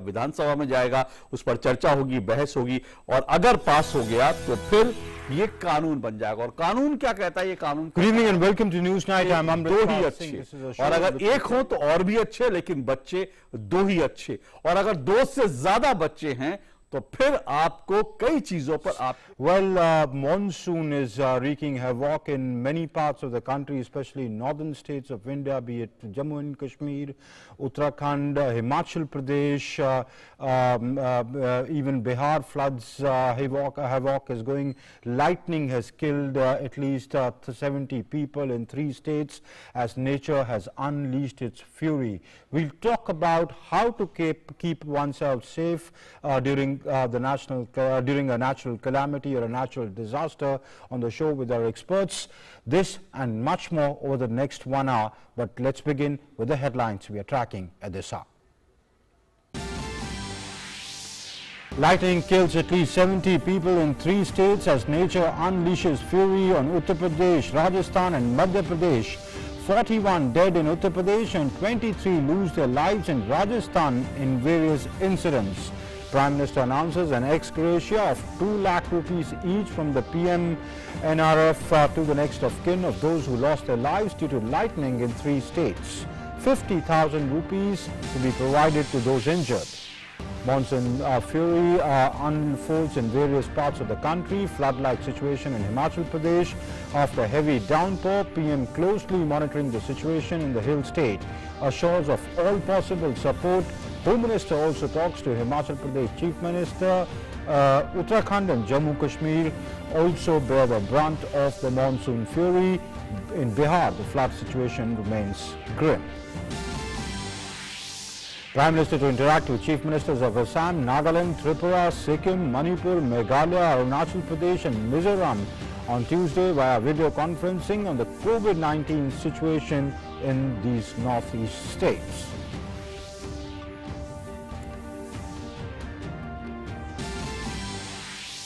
विधानसभा में जाएगा, उस पर चर्चा होगी, बहस होगी और अगर पास हो गया तो फिर ये कानून बन जाएगा। और कानून क्या कहता है? ये कानून good evening and welcome to News Night. I am दो ही अच्छे, और अगर एक हो तो और भी अच्छे, लेकिन बच्चे दो ही अच्छे, और अगर दो से ज्यादा बच्चे हैं तो फिर आपको कई चीजों पर आप monsoon is wreaking havoc in many parts of the country, especially northern states of India, be it Jammu and Kashmir, Uttarakhand, Himachal Pradesh, even Bihar floods. Havoc is going. Lightning has killed at least 70 people in 3 states as nature has unleashed its fury. We'll talk about how to keep oneself safe during a natural calamity or a natural disaster on the show with our experts. This and much more over the next 1 hour. But let's begin with the headlines we are tracking at this hour. Lightning kills at least 70 people in 3 states as nature unleashes fury on Uttar Pradesh, Rajasthan and Madhya Pradesh. 41 dead in Uttar Pradesh and 23 lose their lives in Rajasthan in various incidents. Prime Minister announces an ex gratia of 2 lakh rupees each from the PM NRF to the next of kin of those who lost their lives due to lightning in 3 states. 50,000 rupees to be provided to those injured. Monsoon fury unfolds in various parts of the country. Flood-like situation in Himachal Pradesh after heavy downpour. PM closely monitoring the situation in the hill state. Assures of all possible support. Home Minister also talks to Himachal Pradesh Chief Minister. Uttarakhand and Jammu Kashmir also bear the brunt of the monsoon fury. In Bihar, the flood situation remains grim. Prime Minister to interact with Chief Ministers of Assam, Nagaland, Tripura, Sikkim, Manipur, Meghalaya, Arunachal Pradesh and Mizoram on Tuesday via video conferencing on the COVID-19 situation in these northeast states.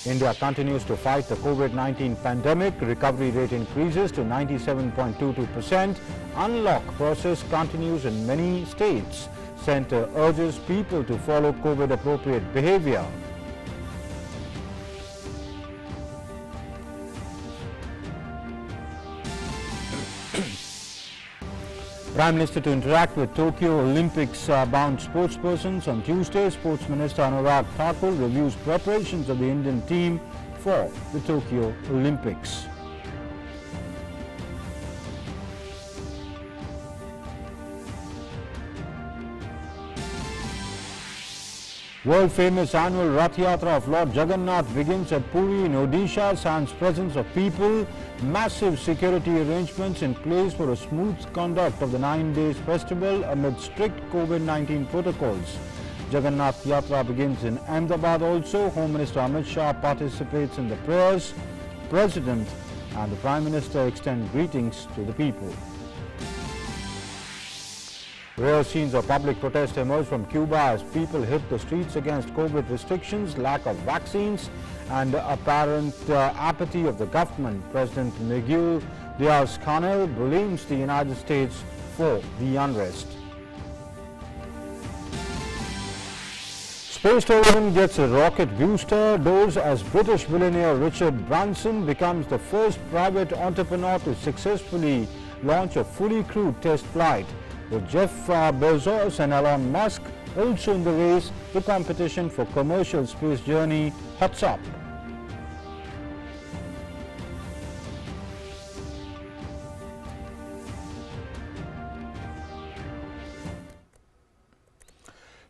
India continues to fight the COVID-19 pandemic. Recovery rate increases to 97.22%. Unlock process continues in many states. Centre urges people to follow COVID-appropriate behaviour. Prime Minister to interact with Tokyo Olympics bound sportspersons on Tuesday. Sports Minister Anurag Thakur reviews preparations of the Indian team for the Tokyo Olympics. World famous annual Rath Yatra of Lord Jagannath begins at Puri in Odisha. Sans presence of people, massive security arrangements in place for a smooth conduct of the 9 days festival amid strict COVID-19 protocols. Jagannath Yatra begins in Ahmedabad also. Home Minister Amit Shah participates in the prayers. President and the Prime Minister extend greetings to the people. Rare scenes of public protest emerged from Cuba as people hit the streets against COVID restrictions, lack of vaccines and apparent apathy of the government. President Miguel Diaz-Canel blames the United States for the unrest. Space tourism gets a rocket booster dose as British billionaire Richard Branson becomes the first private entrepreneur to successfully launch a fully crewed test flight. With Jeff Bezos and Elon Musk also in the race, the competition for commercial space journey hots up.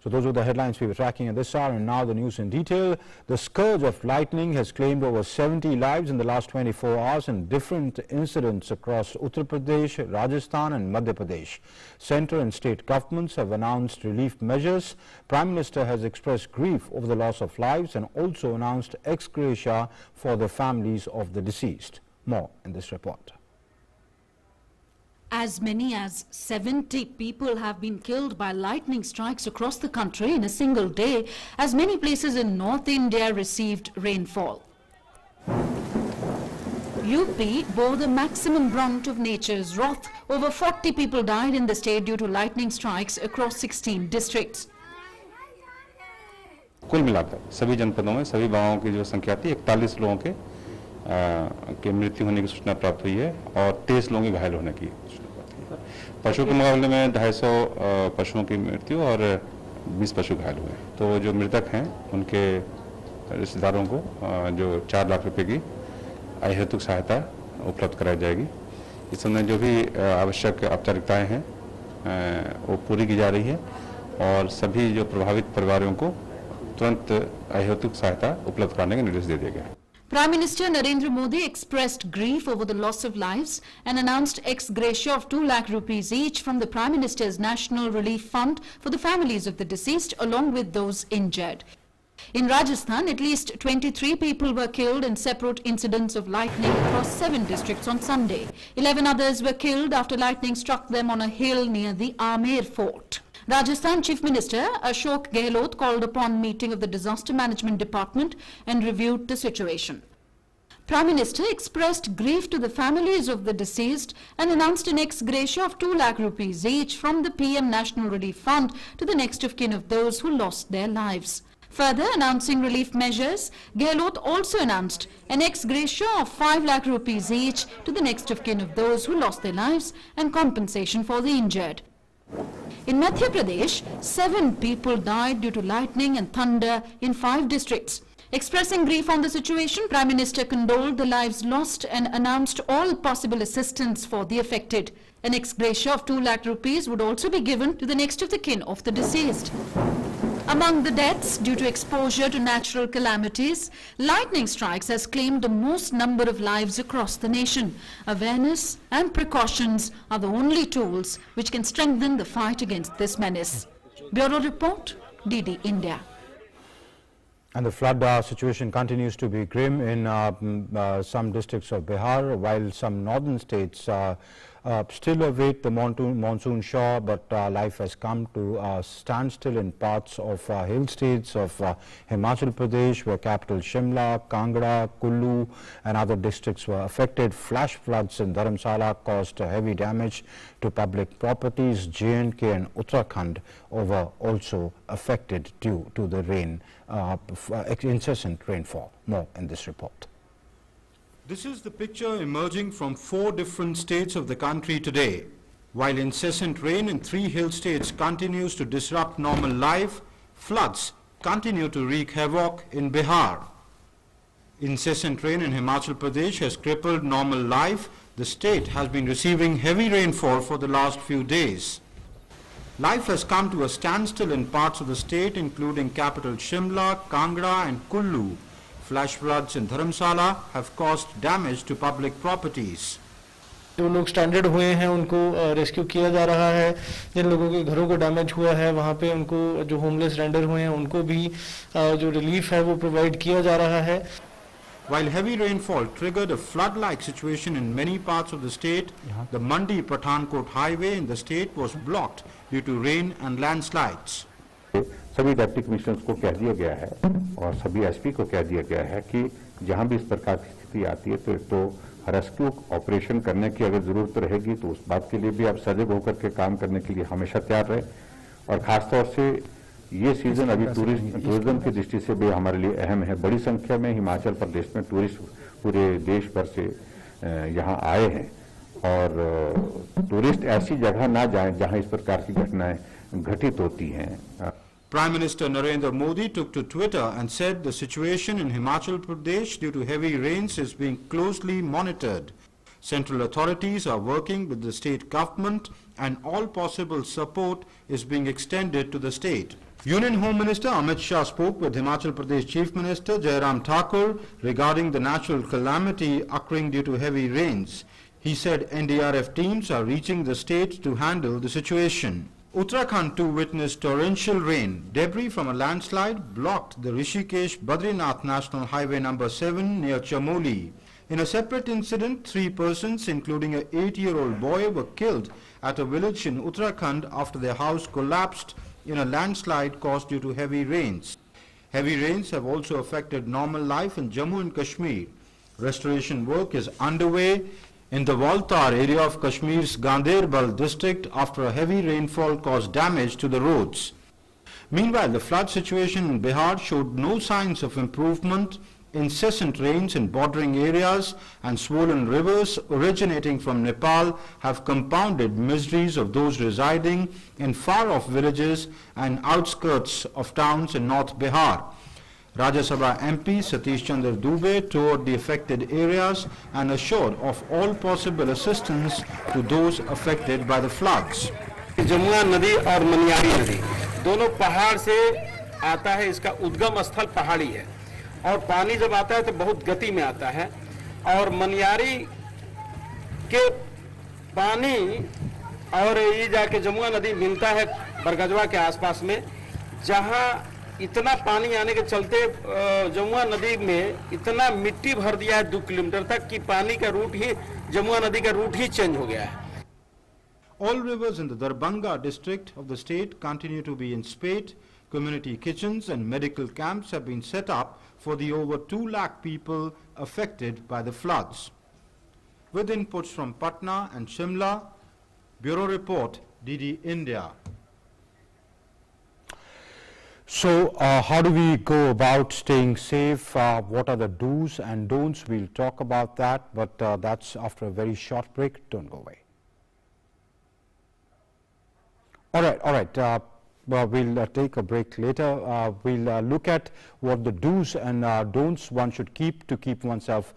So those were the headlines we were tracking at this hour, and now the news in detail. The scourge of lightning has claimed over 70 lives in the last 24 hours in different incidents across Uttar Pradesh, Rajasthan and Madhya Pradesh. Centre and state governments have announced relief measures. Prime Minister has expressed grief over the loss of lives and also announced ex gratia for the families of the deceased. More in this report. As many as 70 people have been killed by lightning strikes across the country in a single day, as many places in North India received rainfall. UP bore the maximum brunt of nature's wrath. Over 40 people died in the state due to lightning strikes across 16 districts. कुल मिलाकर सभी जनपदों में सभी गांवों की जो संख्या थी 41 लोगों के मृत्यु होने की सूचना प्राप्त हुई है और 23 लोगों के घायल होने की सूचना प्राप्त हुई है। पशु के मुकाबले में 250 पशुओं की मृत्यु और 20 पशु घायल हुए। तो जो मृतक हैं उनके रिश्तेदारों को जो 4 लाख रुपए की अहेतुक सहायता उपलब्ध कराई जाएगी। इस समय जो भी आवश्यक औपचारिकताएं हैं वो पूरी की जा रही है और सभी जो प्रभावित परिवारों को तुरंत अहेतुक सहायता उपलब्ध कराने के निर्देश दे दिए गए। Prime Minister Narendra Modi expressed grief over the loss of lives and announced ex gratia of 2 lakh rupees each from the Prime Minister's National Relief Fund for the families of the deceased along with those injured. In Rajasthan, at least 23 people were killed in separate incidents of lightning across 7 districts on Sunday. 11 others were killed after lightning struck them on a hill near the Amer fort. Rajasthan Chief Minister Ashok Gehlot called upon meeting of the Disaster Management Department and reviewed the situation. Prime Minister expressed grief to the families of the deceased and announced an ex gratia of 2 lakh rupees each from the PM National Relief Fund to the next of kin of those who lost their lives. Further announcing relief measures, Gehlot also announced an ex gratia of 5 lakh rupees each to the next of kin of those who lost their lives and compensation for the injured. In Madhya Pradesh, 7 people died due to lightning and thunder in 5 districts. Expressing grief on the situation, Prime Minister condoled the lives lost and announced all possible assistance for the affected. An ex gratia of 2 lakh rupees would also be given to the next of the kin of the deceased. Among the deaths due to exposure to natural calamities, lightning strikes has claimed the most number of lives across the nation. Awareness and precautions are the only tools which can strengthen the fight against this menace. Bureau Report, DD India. And the flood situation continues to be grim in some districts of Bihar, while some northern states still await the monsoon shower, but life has come to a standstill in parts of hill states of Himachal Pradesh, where capital Shimla, Kangra, Kullu and other districts were affected. Flash floods in Dharamsala caused heavy damage to public properties. J&K and Uttarakhand were also affected due to the rain, incessant rainfall. More in this report. This is the picture emerging from 4 different states of the country today. While incessant rain in 3 hill states continues to disrupt normal life, floods continue to wreak havoc in Bihar. Incessant rain in Himachal Pradesh has crippled normal life. The state has been receiving heavy rainfall for the last few days. Life has come to a standstill in parts of the state, including capital Shimla, Kangra and Kullu. Flash floods in Dharamsala have caused damage to public properties. जो लोग standard हुए हैं उनको rescue किया जा रहा है। जिन लोगों के घरों को डैमेज हुआ है वहाँ पे उनको, जो होमलेस रेंडर हुए हैं उनको भी जो रिलीफ है वो प्रोवाइड किया जा रहा है। While heavy rainfall triggered a flood-like situation in many parts of the state, the Mandi Pathankot highway in the state was blocked due to rain and landslides. सभी डिप्टी कमिश्नर्स को कह दिया गया है और सभी एसपी को कह दिया गया है कि जहां भी इस प्रकार की स्थिति आती है तो रेस्क्यू ऑपरेशन करने की अगर जरूरत रहेगी तो उस बात के लिए भी आप सजग होकर के काम करने के लिए हमेशा तैयार रहे। और खासतौर से ये सीजन अभी टूरिज्म की दृष्टि से भी हमारे लिए अहम है। बड़ी संख्या में हिमाचल प्रदेश में टूरिस्ट पूरे देश भर से यहाँ आए हैं और टूरिस्ट ऐसी जगह ना जाएं जहाँ इस प्रकार की घटनाएं घटित होती हैं। Prime Minister Narendra Modi took to Twitter and said the situation in Himachal Pradesh due to heavy rains is being closely monitored. Central authorities are working with the state government and all possible support is being extended to the state. Union Home Minister Amit Shah spoke with Himachal Pradesh Chief Minister Jairam Thakur regarding the natural calamity occurring due to heavy rains. He said NDRF teams are reaching the state to handle the situation. Uttarakhand too witnessed torrential rain. Debris from a landslide blocked the Rishikesh-Badrinath National Highway number 7 near Chamoli. In a separate incident, 3 persons, including an 8-year-old boy, were killed at a village in Uttarakhand after their house collapsed in a landslide caused due to heavy rains. Heavy rains have also affected normal life in Jammu and Kashmir. Restoration work is underway in the Valtar area of Kashmir's Ganderbal district after a heavy rainfall caused damage to the roads. Meanwhile, the flood situation in Bihar showed no signs of improvement. Incessant rains in bordering areas and swollen rivers originating from Nepal have compounded miseries of those residing in far-off villages and outskirts of towns in North Bihar. Rajya Sabha MP Satish Chandra Dubey toured the affected areas and assured of all possible assistance to those affected by the floods. Jamuna नदी और मनियारी नदी दोनों पहाड़ से आता है, इसका उद्गम स्थल पहाड़ी है और पानी जब आता है तो बहुत गति में आता है और मनियारी के पानी और ये जाके जमुना नदी मिलता है बरगजवा के आसपास में, जहां इतना पानी आने के चलते जमुना नदी में इतना मिट्टी भर दिया है 2 किलोमीटर तक कि पानी का रूट ही जमुना नदी का रूट ही चेंज हो गया है. All rivers in the Darbhanga district of the state continue to be in spate. Community kitchens and medical camps have been set up for the over 2 lakh people affected by the floods. With inputs from Patna and Shimla, Bureau Report, DD India. So how do we go about staying safe? What are the do's and don'ts? We'll talk about that, but that's after a very short break. Don't go away. All right. We'll take a break later. We'll look at what the do's and don'ts one should keep to keep oneself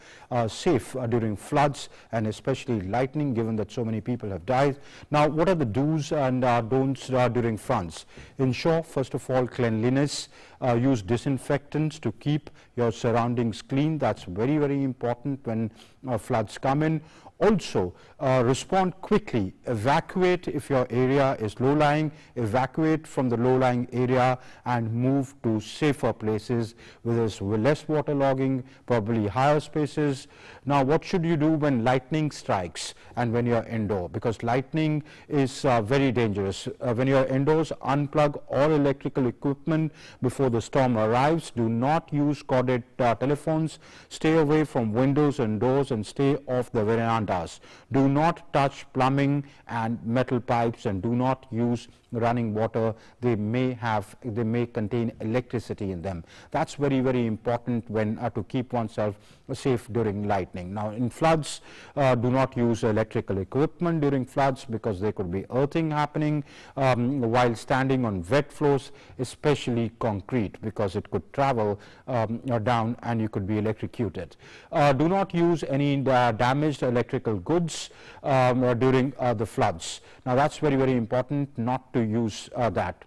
safe during floods and especially lightning, given that so many people have died. Now, what are the do's and don'ts during floods? Ensure, first of all, cleanliness. Use disinfectants to keep your surroundings clean. That's very, very important when floods come in. Also, respond quickly. Evacuate if your area is low-lying. Evacuate from the low-lying area and move to safer places where there's less waterlogging, probably higher spaces. Now, what should you do when lightning strikes and when you're indoor? Because lightning is very dangerous. When you're indoors, unplug all electrical equipment before the storm arrives. Do not use corded telephones. Stay away from windows and doors and stay off the veranda. Do not touch plumbing and metal pipes, and do not use running water. They may contain electricity in them. That's very, very important when to keep oneself safe during lightning. Now, in floods, do not use electrical equipment during floods because there could be earthing happening while standing on wet floors, especially concrete, because it could travel down and you could be electrocuted. Do not use any damaged electrical goods during the floods. Now, that's very, very important not to use that.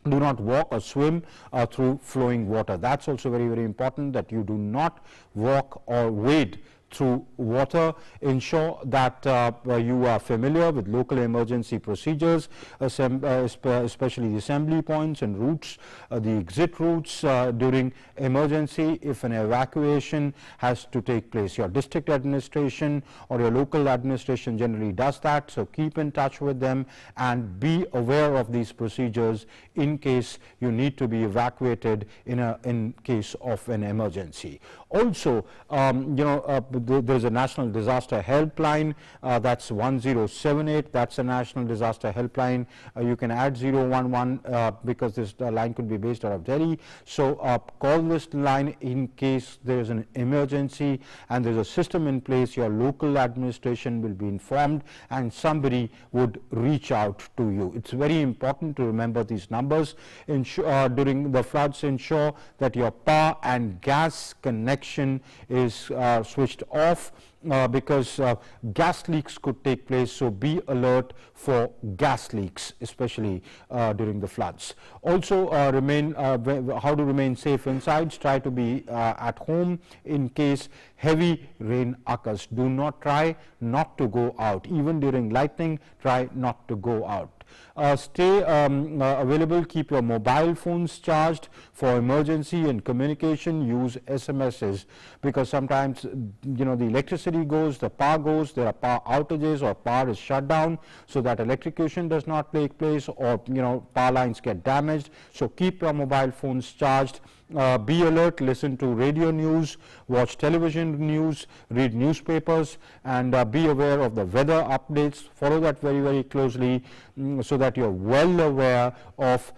Do not walk or swim through flowing water. That's also very, very important that you do not walk or wade through water. Ensure that you are familiar with local emergency procedures, especially the assembly points and routes, the exit routes during emergency if an evacuation has to take place. Your district administration or your local administration generally does that, so keep in touch with them and be aware of these procedures in case you need to be evacuated in case of an emergency. Also, there's a national disaster helpline, that's 1078. That's a national disaster helpline. You can add 011 because this line could be based out of Delhi. So call this line in case there's an emergency and there's a system in place. Your local administration will be informed and somebody would reach out to you. It's very important to remember these numbers. During the floods, ensure that your power and gas connection is switched off because gas leaks could take place, so be alert for gas leaks, especially during the floods. Also, how to remain safe inside. Try to be at home in case heavy rain occurs. Do not try not to go out. Even during lightning, try not to go out. Stay available. Keep your mobile phones charged for emergency and communication. Use SMSs because sometimes the electricity goes, the power goes, there are power outages or power is shut down, so that electrocution does not take place or power lines get damaged. So keep your mobile phones charged. Be alert, listen to radio news, watch television news, read newspapers, and be aware of the weather updates. Follow that very, very closely so that that you're well aware of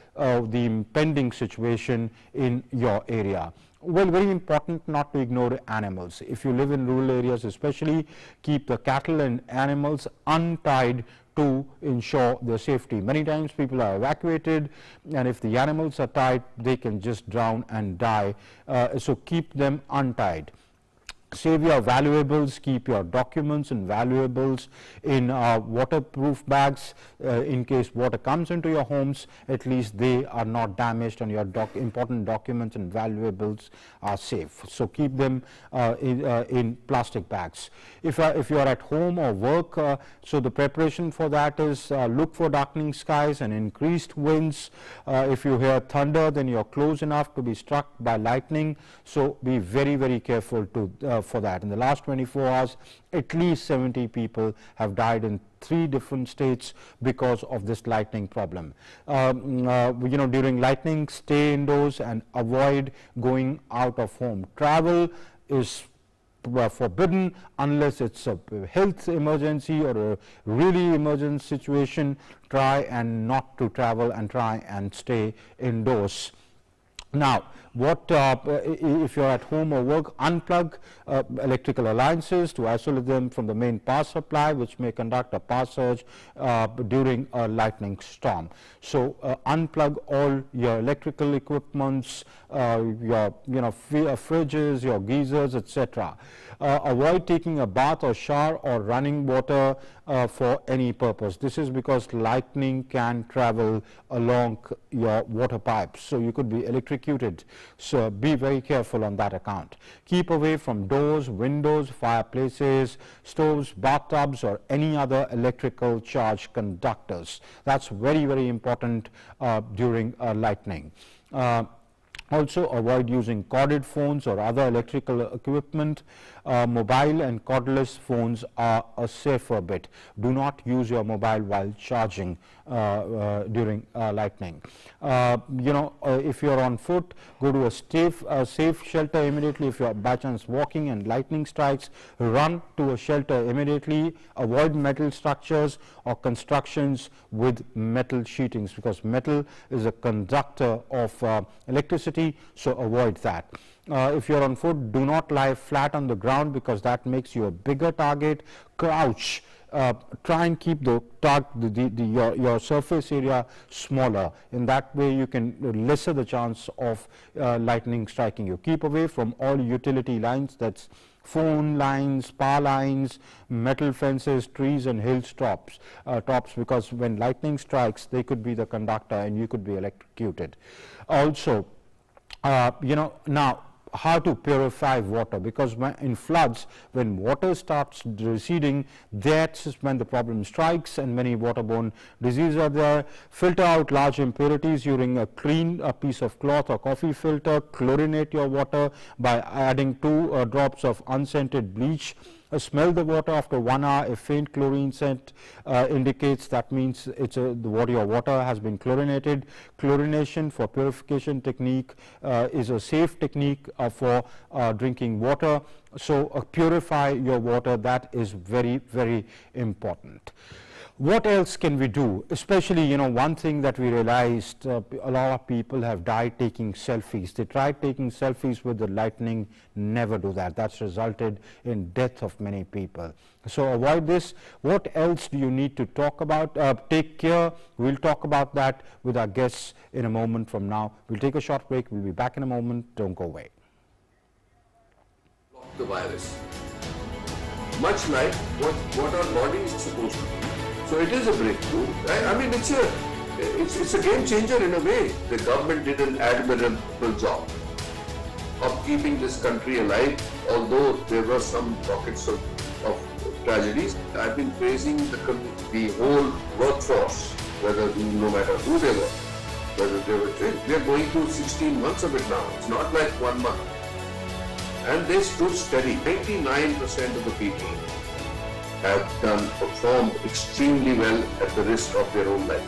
the impending situation in your area. Well, very important not to ignore animals. If you live in rural areas especially, keep the cattle and animals untied to ensure their safety. Many times people are evacuated, and if the animals are tied, they can just drown and die. So keep them untied. Save your valuables, keep your documents and valuables in waterproof bags. In case water comes into your homes, at least they are not damaged and your important documents and valuables are safe. So keep them in plastic bags. If you are at home or work, so the preparation for that is look for darkening skies and increased winds. If you hear thunder, then you're close enough to be struck by lightning. So be very, very careful to for that. In the last 24 hours, at least 70 people have died in 3 different states because of this lightning problem. During lightning, stay indoors and avoid going out of home. Travel is forbidden unless it's a health emergency or a really emergent situation. Try and not to travel and try and stay indoors. Now, if you're at home or work, unplug electrical appliances to isolate them from the main power supply, which may conduct a power surge during a lightning storm. So unplug all your electrical equipments, your fridges, your geysers, etc. Avoid taking a bath or shower or running water for any purpose. This is because lightning can travel along your water pipes, so you could be electrocuted. So be very careful on that account. Keep away from doors, windows, fireplaces, stoves, bathtubs, or any other electrical charge conductors. That's very, very important during lightning. Also, avoid using corded phones or other electrical equipment. Mobile and cordless phones are a safer bet. Do not use your mobile while charging during lightning. If you're on foot, go to a safe shelter immediately. If you're by chance walking and lightning strikes, run to a shelter immediately. Avoid metal structures or constructions with metal sheetings, because metal is a conductor of electricity, so avoid that. If you're on foot, do not lie flat on the ground, because that makes you a bigger target. Crouch. Try and keep your surface area smaller. In that way, you can lessen the chance of lightning striking you. Keep away from all utility lines, that's phone lines, power lines, metal fences, trees and hill tops, because when lightning strikes, they could be the conductor and you could be electrocuted. Also, now, how to purify water, because in floods, when water starts receding, that's when the problem strikes and many waterborne diseases are there. Filter out large impurities using a clean piece of cloth or coffee filter. Chlorinate your water by adding 2 drops of unscented bleach. Smell the water after 1 hour. A faint chlorine scent indicates that means your water has been chlorinated. Chlorination for purification technique is a safe technique for drinking water. So purify your water. That is very, very important. What else can we do? Especially, one thing that we realized, a lot of people have died taking selfies. They tried taking selfies with the lightning. Never do that. That's resulted in death of many people. So avoid this. What else do you need to talk about? Take care. We'll talk about that with our guests in a moment from now. We'll take a short break. We'll be back in a moment. Don't go away. The virus, much like what our body is supposed to do. So it is a breakthrough. I mean, it's a game changer in a way. The government did an admirable job of keeping this country alive, although there were some pockets of tragedies. I've been praising the whole workforce, no matter who they were, whether they were trained. We are going through 16 months of it now. It's not like 1 month. And they stood steady. 99% of the people have performed extremely well at the risk of their own life.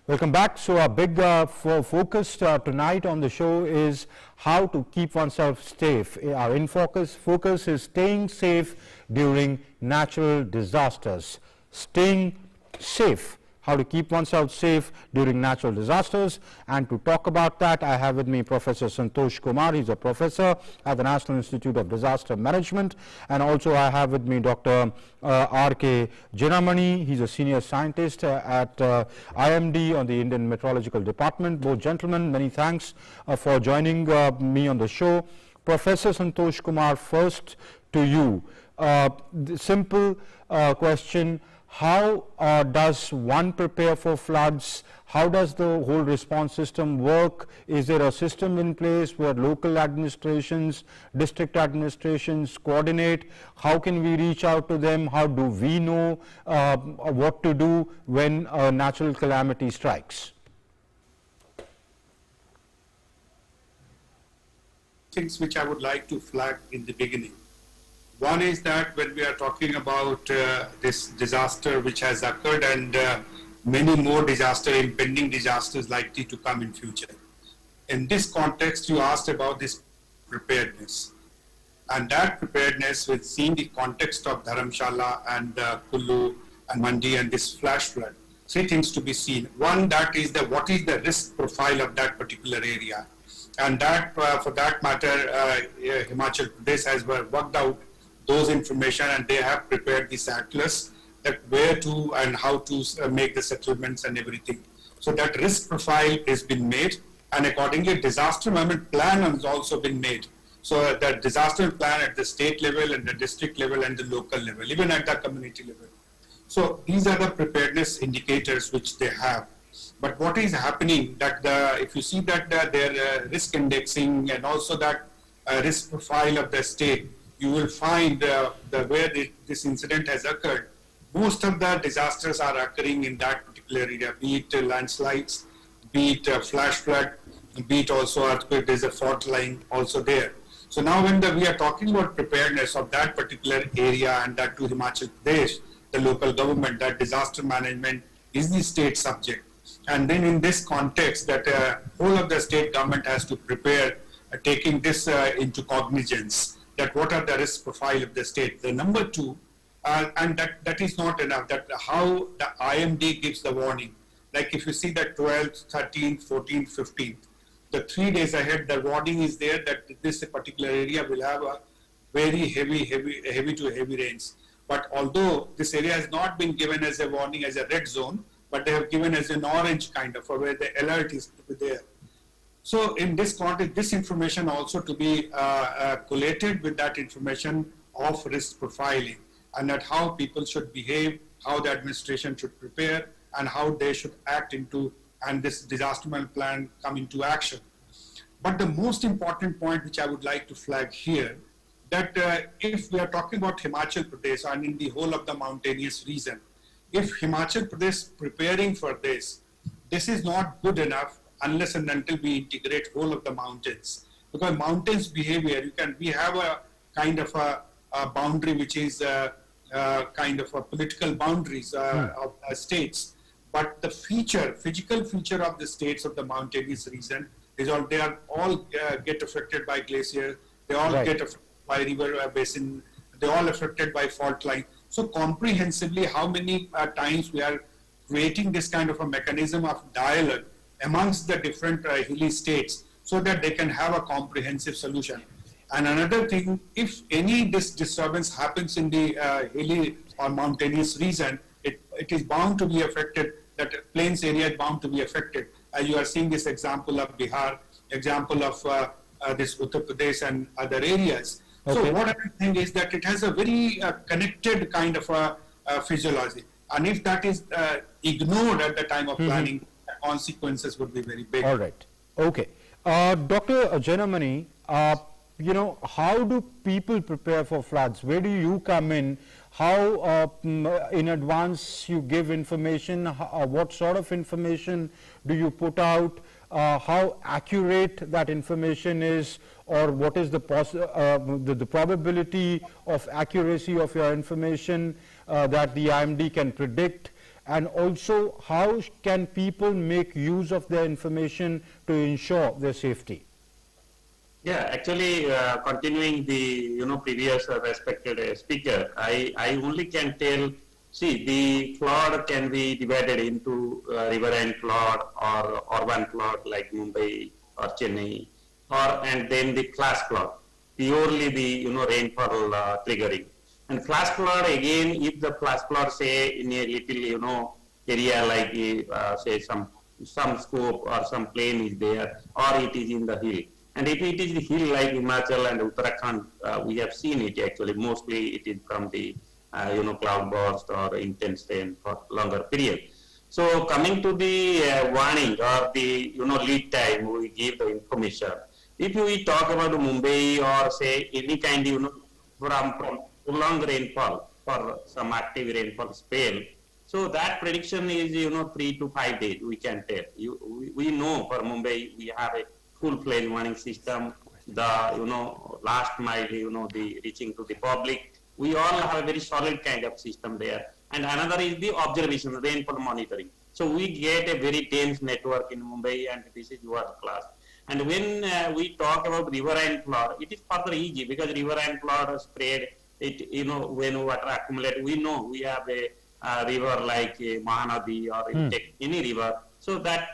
Welcome back. So our big focus tonight on the show is how to keep oneself safe. Our focus is staying safe during natural disasters. Staying safe. How to keep oneself safe during natural disasters. And to talk about that, I have with me Professor Santosh Kumar. He's a professor at the National Institute of Disaster Management. And also I have with me Dr. R.K. Jinamani. He's a senior scientist at IMD on the Indian Meteorological Department. Both gentlemen, many thanks for joining me on the show. Professor Santosh Kumar, first to you. The simple question. How does one prepare for floods? How does the whole response system work? Is there a system in place where local administrations, district administrations coordinate? How can we reach out to them? How do we know what to do when a natural calamity strikes? Things which I would like to flag in the beginning. One is that when we are talking about this disaster which has occurred and many more impending disasters likely to come in future. In this context, you asked about this preparedness. And that preparedness within the context of Dharamshala and Kullu and Mandi and this flash flood, three things to be seen. One, that is what is the risk profile of that particular area. And that, for that matter, Himachal Pradesh has worked out those information and they have prepared this atlas that where to and how to make the settlements and everything. So that risk profile has been made and accordingly disaster management plan has also been made. So that disaster plan at the state level and the district level and the local level, even at the community level. So these are the preparedness indicators which they have. But what is happening that if you see that their risk indexing and also that risk profile of the state, you will find where this incident has occurred, most of the disasters are occurring in that particular area, be it landslides, be it flash flood, be it also earthquake, there's a fault line also there. So now when we are talking about preparedness of that particular area and that to Himachal Pradesh, the local government, that disaster management is the state subject. And then in this context that whole of the state government has to prepare taking this into cognizance, that what are the risk profile of the state. The number two, and that is not enough, that how the IMD gives the warning. Like if you see that 12th, 13th, 14th, 15th, the 3 days ahead, the warning is there that this particular area will have a very heavy to heavy rains. But although this area has not been given as a warning as a red zone, but they have given as an orange kind of, where the alert is to be there. So in this context, this information also to be collated with that information of risk profiling and that how people should behave, how the administration should prepare and how they should act into and this disaster management plan come into action. But the most important point which I would like to flag here, that if we are talking about Himachal Pradesh and in the whole of the mountainous region, if Himachal Pradesh preparing for this is not good enough unless and until we integrate whole of the mountains. Because mountains behavior, we have a kind of a boundary which is kind of a political boundaries of states. But the physical feature of the states of the mountainous region is they are all get affected by glacier, they all get affected by river basin, they all affected by fault line. So comprehensively, how many times we are creating this kind of a mechanism of dialogue amongst the different hilly states so that they can have a comprehensive solution. And another thing, if any this disturbance happens in the hilly or mountainous region, it is bound to be affected, that plains area is bound to be affected. You are seeing this example of Bihar, example of this Uttar Pradesh and other areas. Okay. So what I think is that it has a very connected kind of a physiology. And if that is ignored at the time of planning, the consequences would be very big. All right. Okay. Dr. Janamani, how do people prepare for floods? Where do you come in? How in advance you give information? What sort of information do you put out? How accurate that information is, or what is the probability of accuracy of your information that the IMD can predict? and also how can people make use of their information to ensure their safety? Yeah, actually, continuing the previous respected speaker, I only can tell. See, the flood can be divided into riverine flood or urban flood like Mumbai or Chennai, and then the flash flood, purely the rainfall triggering. And flash flood again, if the flash flood say in a little area like say some scope or some plain is there, or it is in the hill. And if it is the hill like Himachal and Uttarakhand, we have seen it actually. Mostly it is from the cloudburst or intense rain for longer period. So coming to the warning or the lead time, we give the information. If we talk about Mumbai or say any kind from prolonged rainfall for some active rainfall spell, so that prediction is 3 to 5 days. We can tell. We know for Mumbai we have a full-fledged warning system. The last mile, the reaching to the public. We all have a very solid kind of system there. And another is the observation, rainfall monitoring. So we get a very dense network in Mumbai, and this is world class. And when we talk about riverine flood, it is further easy because riverine flood spread. It when water accumulate, we know we have a river like Mahanadi or any river. So that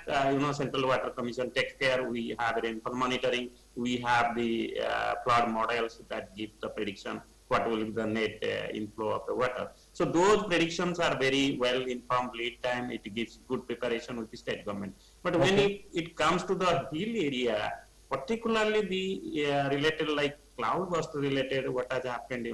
Central Water Commission takes care. We have rainfall monitoring. We have the flood models that give the prediction what will be the net inflow of the water. So those predictions are very well informed lead time. It gives good preparation with the state government. But when it comes to the hill area, particularly the related like cloudburst related, what has happened,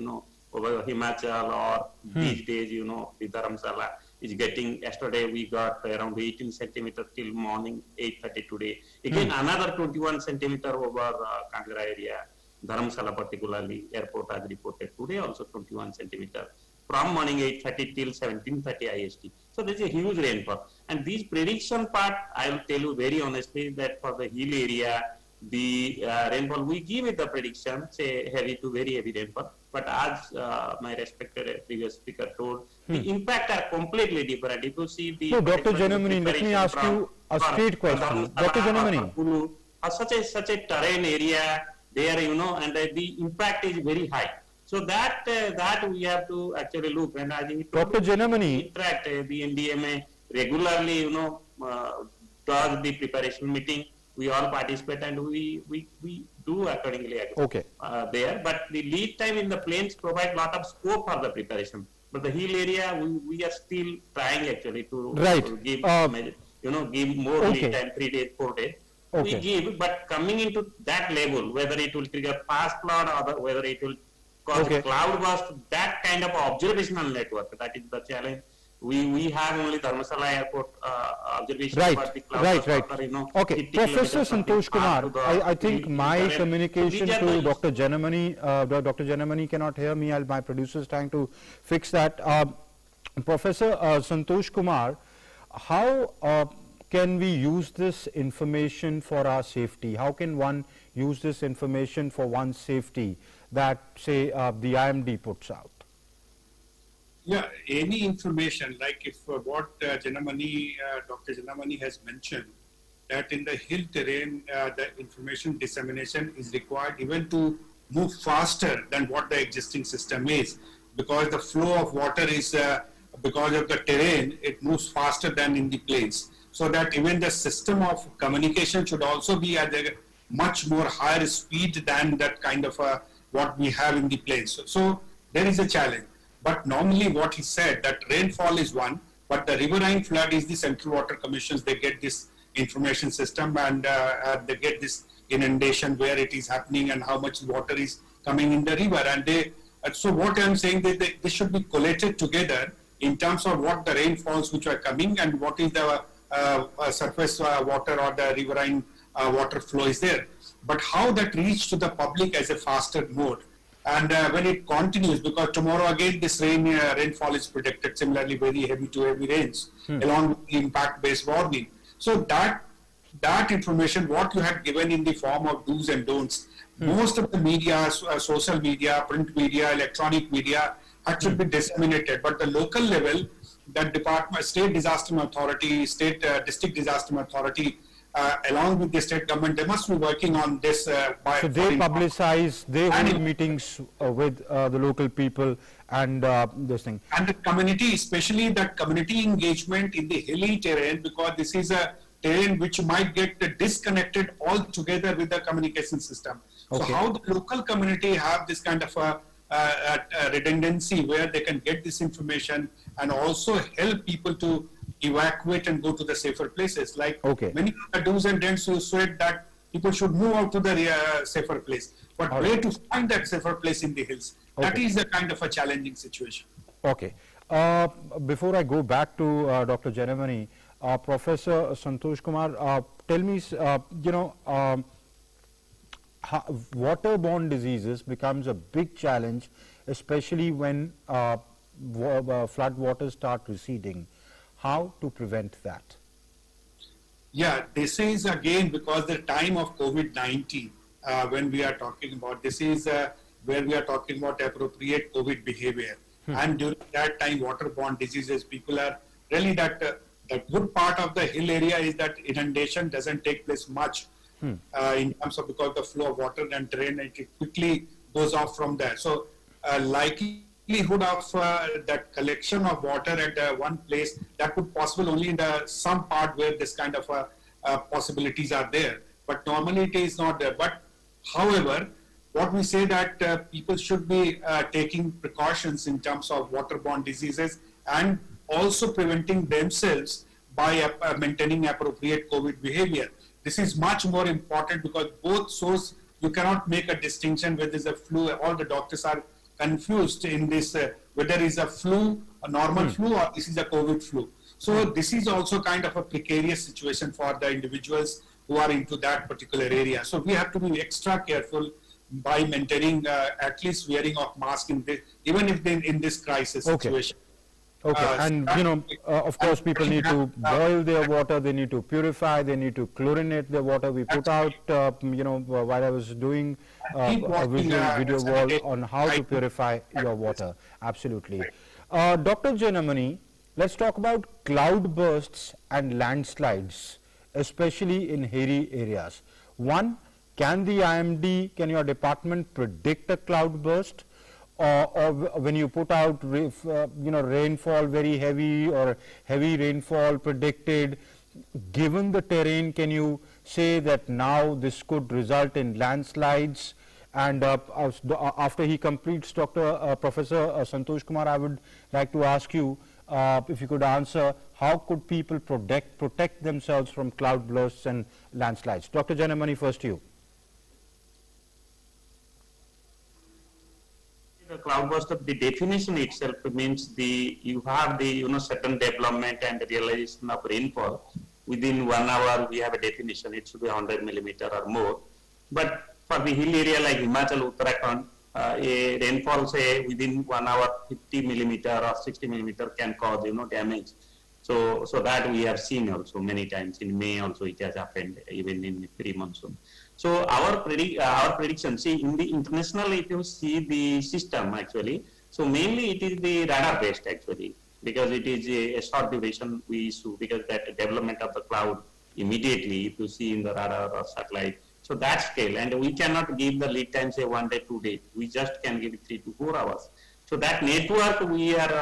over Himachal or these days, the Dharamsala is getting, yesterday we got around 18 centimeters till morning 8:30 today. Again, another 21 centimeter over Kangra area. Dharamsala particularly, airport has reported today also 21 centimeter from morning 8:30 till 17:30 IST. So there is a huge rainfall. And this prediction part, I will tell you very honestly that for the hill area, the rainfall, we give it the prediction, say heavy to very heavy rainfall. But as my respected previous speaker told, the impact are completely different. If you see the... No, Dr. Janamani, let me ask you a straight question. Dr. Janamani. Such a terrain area, there, and the impact is very high. So that we have to actually look. And I think Dr. Janamani, interact the NDMA regularly, does the preparation meeting. We all participate and we do accordingly there. But the lead time in the plains provide lot of scope for the preparation. But the hill area, we are still trying actually to give give more lead time, 3 days, 4 days. We give, but coming into that level, whether it will trigger fast flood or whether it will cause cloudburst, that kind of observational network, that is the challenge. We have only Dharamsala Airport observation, but the cloudburst okay, Professor Santosh Kumar, I think my communication to Dr. Janamani, Dr. Janamani cannot hear me. My producer is trying to fix that. Professor Santosh Kumar, how can we use this information for our safety? How can one use this information for one's safety that, say, the IMD puts out? Yeah, any information, like if what Dr. Janamani has mentioned, that in the hill terrain, the information dissemination is required even to move faster than what the existing system is, because the flow of water is, because of the terrain, it moves faster than in the plains. So that even the system of communication should also be at a much more higher speed than that kind of what we have in the plains. So there is a challenge. But normally what he said, that rainfall is one, but the riverine flood is the Central Water Commissions. They get this information system and they get this inundation where it is happening and how much water is coming in the river. And they, so what I'm saying, they should be collated together in terms of what the rainfalls which are coming and what is the surface water or the riverine water flow is there. But how that reach to the public as a faster mode. And when it continues, because tomorrow again this rainfall is predicted, similarly very heavy to heavy rains, along with the impact-based warning. So that information, what you have given in the form of do's and don'ts, most of the media, social media, print media, electronic media, should be disseminated. But the local level, that state disaster authority, district disaster authority, along with the state government, they must be working on this. So they publicize, they hold meetings with the local people and this thing. And the community, especially that community engagement in the hilly terrain, because this is a terrain which might get disconnected altogether with the communication system. So how the local community have this kind of a redundancy where they can get this information and also help people to evacuate and go to the safer places. Like many of the do's and don'ts, you said that people should move out to the safer place. But where to find that safer place in the hills? That is a kind of a challenging situation. Okay. Before I go back to Dr. Janamani, Professor Santosh Kumar, tell me, waterborne diseases becomes a big challenge, especially when flood waters start receding. How to prevent that? Yeah, this is again because the time of COVID-19, when we are talking about, this is where we are talking about appropriate COVID behavior. And during that time, waterborne diseases, people are really that the good part of the hill area is that inundation doesn't take place much in terms of because the flow of water and terrain, it quickly goes off from there. So likelihood of that collection of water at one place, that could possible only in the some part where this kind of possibilities are there. But normally it is not there. But however, what we say that people should be taking precautions in terms of waterborne diseases and also preventing themselves by maintaining appropriate COVID behavior. This is much more important because both source, you cannot make a distinction whether there's a flu. All the doctors are confused in this, whether it's a flu, a normal flu, or this is a COVID flu. So this is also kind of a precarious situation for the individuals who are into that particular area. So we have to be extra careful by maintaining at least wearing of mask in this, even if they in this crisis situation. Okay, and of course people need to boil their water, they need to purify, they need to chlorinate their water. We put out, while I was doing a video wall on how to purify your water. Absolutely. Dr. Janamani, let's talk about cloudbursts and landslides, especially in hairy areas. One, can your department predict a cloudburst? Or when you put out, rainfall very heavy or heavy rainfall predicted, given the terrain, can you say that now this could result in landslides? And after he completes, Professor Santosh Kumar, I would like to ask you if you could answer, how could people protect themselves from cloudbursts and landslides? Dr. Janamani, first you. The cloudburst, the definition itself means you have the certain development and realization of rainfall within 1 hour. We have a definition; it should be 100 millimeter or more. But for the hill area like Himachal, Uttarakhand, a rainfall say within 1 hour 50 millimeter or 60 millimeter can cause damage. So that we have seen also many times. In May also it has happened, even in pre-monsoon. So our prediction, see in the international, if you see the system actually, so mainly it is the radar based actually, because it is a short duration we issue, because that development of the cloud immediately if you see in the radar or satellite. So that scale, and we cannot give the lead time say 1 day, 2 days. We just can give it 3 to 4 hours. So that network we have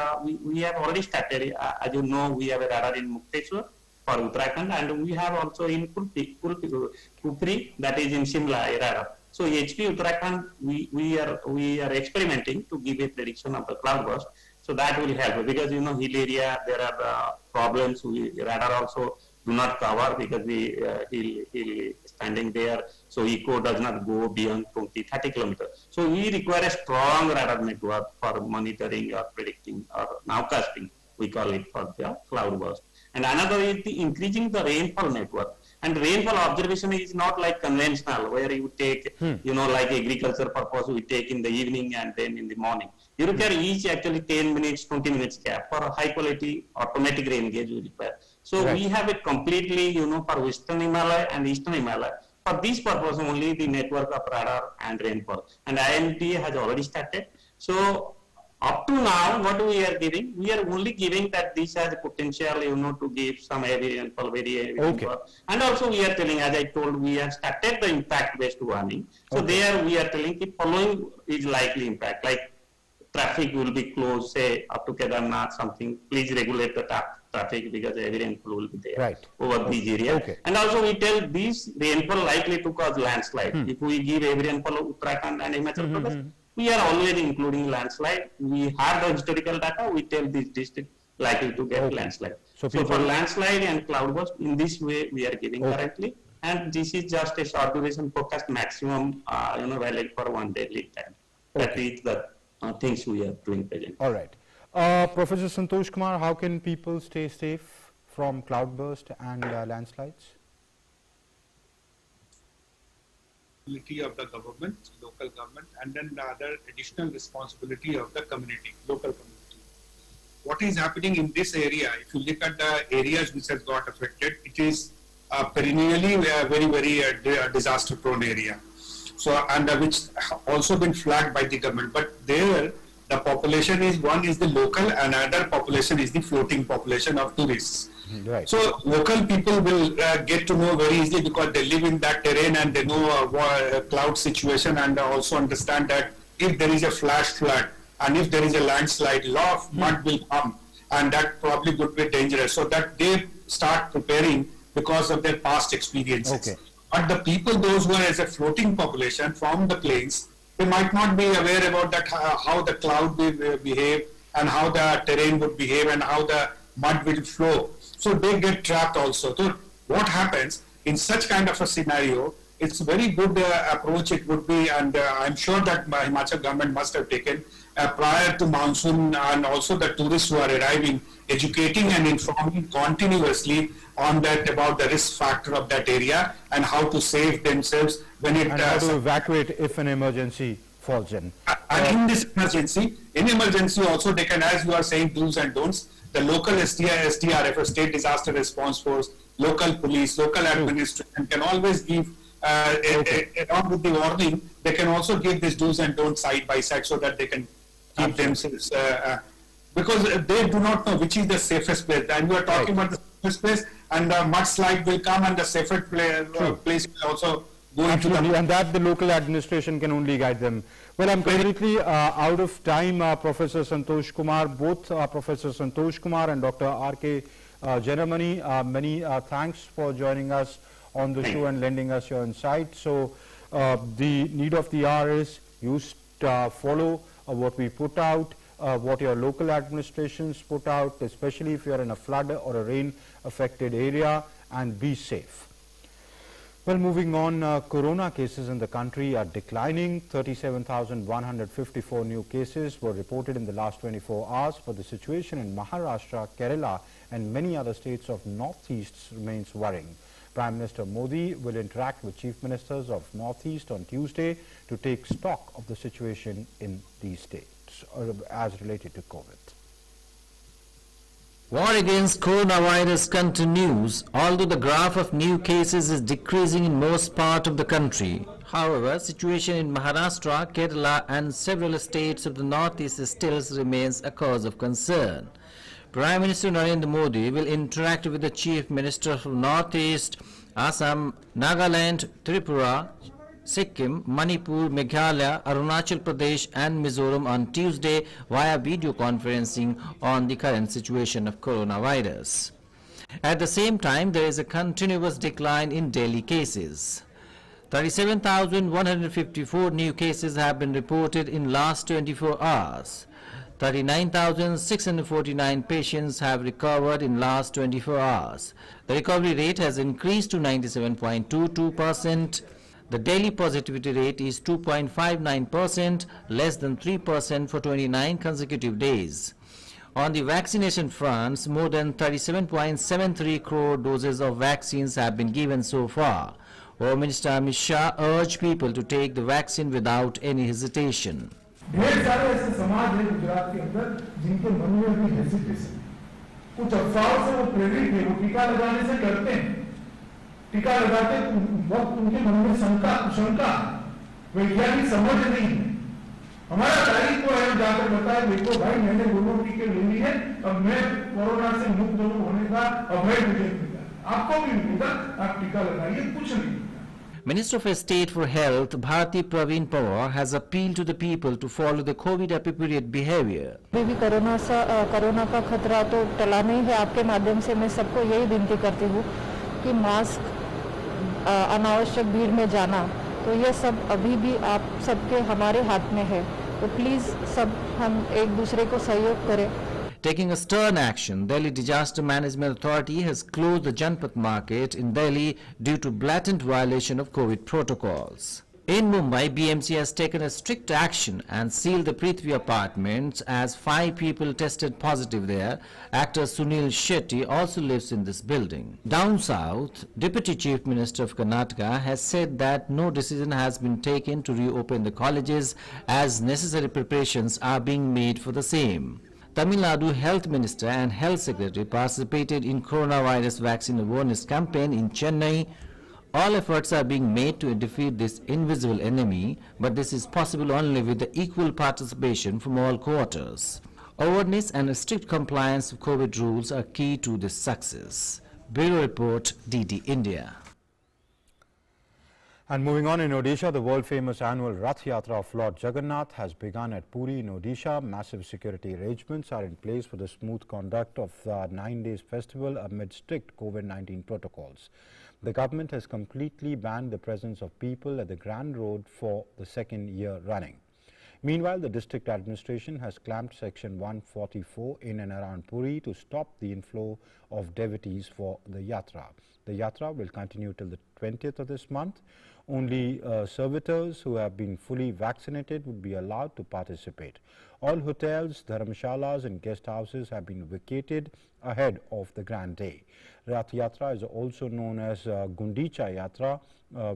already started. As you know, we have a radar in Mukteshwar for Uttarakhand, and we have also in Kupri, that is in Shimla, a radar. So HP Uttarakhand, we are experimenting to give a prediction of the cloudburst. So that will help, because hill area there are problems. Radar also do not cover because the hill standing there, so echo does not go beyond 20-30 kilometers. So we require a strong radar network for monitoring or predicting or nowcasting, we call it, for the cloudburst. And another is increasing the rainfall network. And rainfall observation is not like conventional, where you take, like agriculture purpose, we take in the evening and then in the morning. You require each actually 10 minutes, 20 minutes gap. For high quality automatic rain gauge we require. So we have it completely, for Western Himalaya and Eastern Himalaya. For this purpose only the network of radar and rainfall. And IMD has already started. So Up to now, what we are giving, we are only giving that this has potential, to give some heavy rainfall, very heavy rainfall. And also we are telling, as I told, we have started the impact-based warning. So there we are telling the following is likely impact, like traffic will be closed, say up to Kedarnath, something. Please regulate the traffic because heavy rainfall will be there over these areas. And also we tell these rainfall likely to cause landslide. If we give heavy rainfall of Uttarakhand and Himachal Pradesh, we are always including landslide. We have the historical data. We tell this district likely to get landslide. So for landslide and cloudburst, in this way we are giving currently. And this is just a short duration forecast, maximum, valid for 1 day lead time. That is the things we are doing presently. All right. Professor Santosh Kumar, how can people stay safe from cloudburst and landslides? Of the government, local government, and then the other additional responsibility of the community, local community. What is happening in this area, if you look at the areas which has got affected, it is perennially a very disaster prone area. So, and which also been flagged by the government, but there the population is, one is the local, and another population is the floating population of tourists. So local people will get to know very easily because they live in that terrain and they know cloud situation, and also understand that if there is a flash flood and if there is a landslide, a lot of mud will come, and that probably would be dangerous. So that they start preparing because of their past experiences. But the people, those who are as a floating population from the plains, they might not be aware about that, how the cloud will behave and how the terrain would behave and how the mud will flow. So they get trapped also. So what happens in such kind of a scenario, it's a very good approach it would be, and I'm sure that Himachal government must have taken prior to monsoon, and also the tourists who are arriving, educating and informing continuously on that, about the risk factor of that area and how to save themselves when it and how to evacuate if an emergency falls in. And in this emergency also they can, as you are saying, do's and don'ts. The local SDRF, State Disaster Response Force, local police, local administration can always give, along with the warning, they can also give these do's and don'ts side by side so that they can keep themselves, because they do not know which is the safest place. And we are talking about the safest place, and the mudslide will come and the safest place will also go into the... And that the local administration can only guide them. Well, I'm completely out of time, Professor Santosh Kumar. Both Professor Santosh Kumar and Dr. R.K. Janamani, many thanks for joining us on the show and lending us your insight. So the need of the hour is you follow what we put out, what your local administrations put out, especially if you're in a flood or a rain affected area, and be safe. Well, moving on, corona cases in the country are declining. 37,154 new cases were reported in the last 24 hours, but the situation in Maharashtra, Kerala and many other states of Northeast remains worrying. Prime Minister Modi will interact with Chief Ministers of Northeast on Tuesday to take stock of the situation in these states as related to COVID. War against coronavirus continues, although the graph of new cases is decreasing in most parts of the country. However, situation in Maharashtra, Kerala and several states of the Northeast still remains a cause of concern. Prime Minister Narendra Modi will interact with the Chief Minister of Northeast, Assam, Nagaland, Tripura, Sikkim, Manipur, Meghalaya, Arunachal Pradesh and Mizoram on Tuesday via video conferencing on the current situation of coronavirus. At the same time, there is a continuous decline in daily cases. 37,154 new cases have been reported in last 24 hours. 39,649 patients have recovered in last 24 hours. The recovery rate has increased to 97.22%. The daily positivity rate is 2.59%, less than 3% for 29 consecutive days. On the vaccination fronts, more than 37.73 crore doses of vaccines have been given so far. Home Minister Amit Shah urged people to take the vaccine without any hesitation. ढेर सारे ऐसे समाज हैं गुजरात के अंदर जिनके मन में भी हेजिटेशन, कुछ अफवाहों से वो प्रेरित हैं, वो टीका लगाने से डरते हैं, टीका लगाते वक्त उनके मन में शंका वैज्ञानिक समझ नहीं है, हमारा तारीख को है जाकर बताया देखो भाई मैंने दोनों टीके ले ली है, अब मैं कोरोना से मुक्त होने का अभय मुझे मिला, आपको भी मिलेगा, आप टीका लगाइए, कुछ नहीं। Minister of State for Health Bharati Praveen Pawar has appealed to the people to follow the COVID appropriate behavior. अभी भी कोरोना का खतरा तो टला नहीं है। आपके माध्यम से मैं सबको यही विनती करती हूँ कि मास्क, अनावश्यक भीड़ में जाना, तो ये सब अभी भी आप सबके हमारे हाथ में है, तो प्लीज सब हम एक दूसरे को सहयोग करें। Taking a stern action, Delhi Disaster Management Authority has closed the Janpat market in Delhi due to blatant violation of COVID protocols. In Mumbai, BMC has taken a strict action and sealed the Prithvi apartments as 5 people tested positive there. Actor Sunil Shetty also lives in this building. Down south, Deputy Chief Minister of Karnataka has said that no decision has been taken to reopen the colleges as necessary preparations are being made for the same. Tamil Nadu Health Minister and Health Secretary participated in coronavirus vaccine awareness campaign in Chennai. All efforts are being made to defeat this invisible enemy, but this is possible only with the equal participation from all quarters. Awareness and strict compliance with COVID rules are key to this success. Bureau Report, DD India. And moving on, in Odisha, the world-famous annual Rath Yatra of Lord Jagannath has begun at Puri in Odisha. Massive security arrangements are in place for the smooth conduct of the 9-day festival amid strict COVID-19 protocols. The government has completely banned the presence of people at the Grand Road for the second year running. Meanwhile, the district administration has clamped Section 144 in and around Puri to stop the inflow of devotees for the Yatra. The Yatra will continue till the 20th of this month. Only servitors who have been fully vaccinated would be allowed to participate. All hotels, dharamshalas and guest houses have been vacated ahead of the grand day. Rath Yatra is also known as Gundicha Yatra,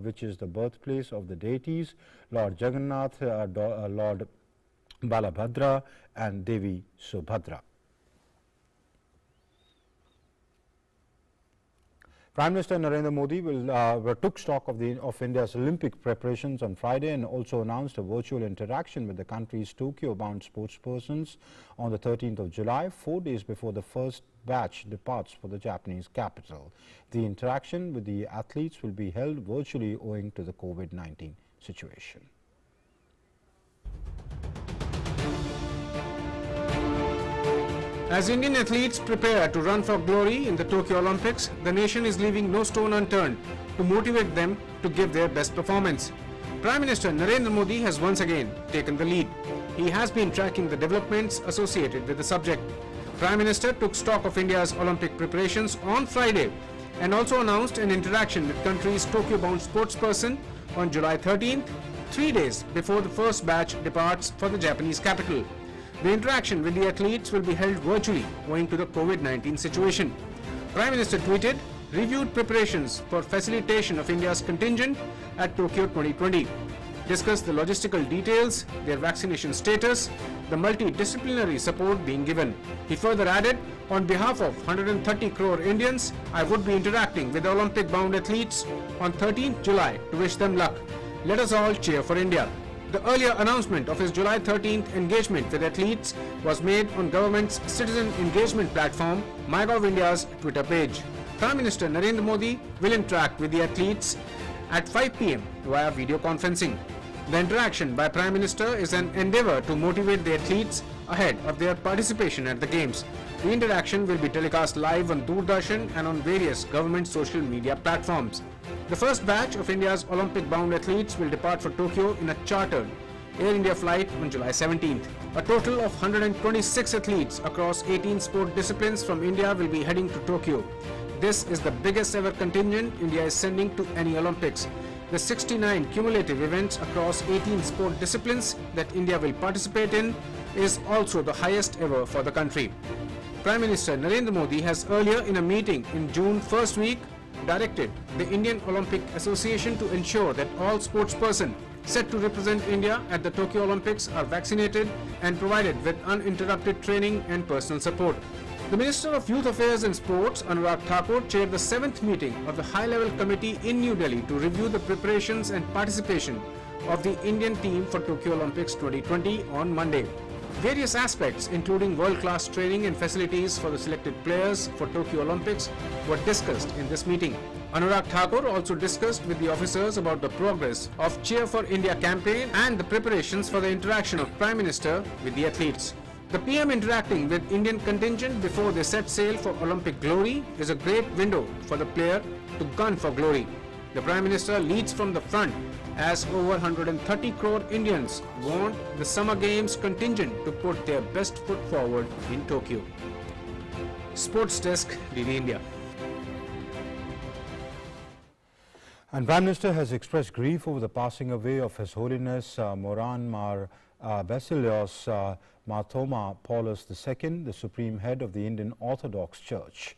which is the birthplace of the deities Lord Jagannath, Lord Balabhadra and Devi Subhadra. Prime Minister Narendra Modi took stock of India's Olympic preparations on Friday and also announced a virtual interaction with the country's Tokyo-bound sportspersons on the 13th of July, 4 days before the first batch departs for the Japanese capital. The interaction with the athletes will be held virtually owing to the COVID-19 situation. As Indian athletes prepare to run for glory in the Tokyo Olympics, the nation is leaving no stone unturned to motivate them to give their best performance. Prime Minister Narendra Modi has once again taken the lead. He has been tracking the developments associated with the subject. Prime Minister took stock of India's Olympic preparations on Friday and also announced an interaction with country's Tokyo-bound sportsperson on July 13th, 3 days before the first batch departs for the Japanese capital. The interaction with the athletes will be held virtually owing to the COVID-19 situation. Prime Minister tweeted, reviewed preparations for facilitation of India's contingent at Tokyo 2020, discussed the logistical details, their vaccination status, the multidisciplinary support being given. He further added, on behalf of 130 crore Indians, I would be interacting with the Olympic-bound athletes on 13th July to wish them luck. Let us all cheer for India. The earlier announcement of his July 13th engagement with athletes was made on government's citizen engagement platform, MyGov India's Twitter page. Prime Minister Narendra Modi will interact with the athletes at 5 p.m. via video conferencing. The interaction by Prime Minister is an endeavour to motivate the athletes ahead of their participation at the Games. The interaction will be telecast live on Doordarshan and on various government social media platforms. The first batch of India's Olympic-bound athletes will depart for Tokyo in a chartered Air India flight on July 17th. A total of 126 athletes across 18 sport disciplines from India will be heading to Tokyo. This is the biggest ever contingent India is sending to any Olympics. The 69 cumulative events across 18 sport disciplines that India will participate in is also the highest ever for the country. Prime Minister Narendra Modi has earlier in a meeting in June first week directed the Indian Olympic Association to ensure that all sportspersons set to represent India at the Tokyo Olympics are vaccinated and provided with uninterrupted training and personal support. The Minister of Youth Affairs and Sports, Anurag Thakur, chaired the 7th meeting of the high-level committee in New Delhi to review the preparations and participation of the Indian team for Tokyo Olympics 2020 on Monday. Various aspects, including world-class training and facilities for the selected players for Tokyo Olympics, were discussed in this meeting. Anurag Thakur also discussed with the officers about the progress of Cheer for India campaign and the preparations for the interaction of Prime Minister with the athletes. The PM interacting with Indian contingent before they set sail for Olympic glory is a great window for the player to gun for glory. The Prime Minister leads from the front as over 130 crore Indians want the Summer Games contingent to put their best foot forward in Tokyo. Sports Desk, DD India. And Prime Minister has expressed grief over the passing away of His Holiness Moran Mar Basilios Marthoma Paulus II, the Supreme Head of the Indian Orthodox Church.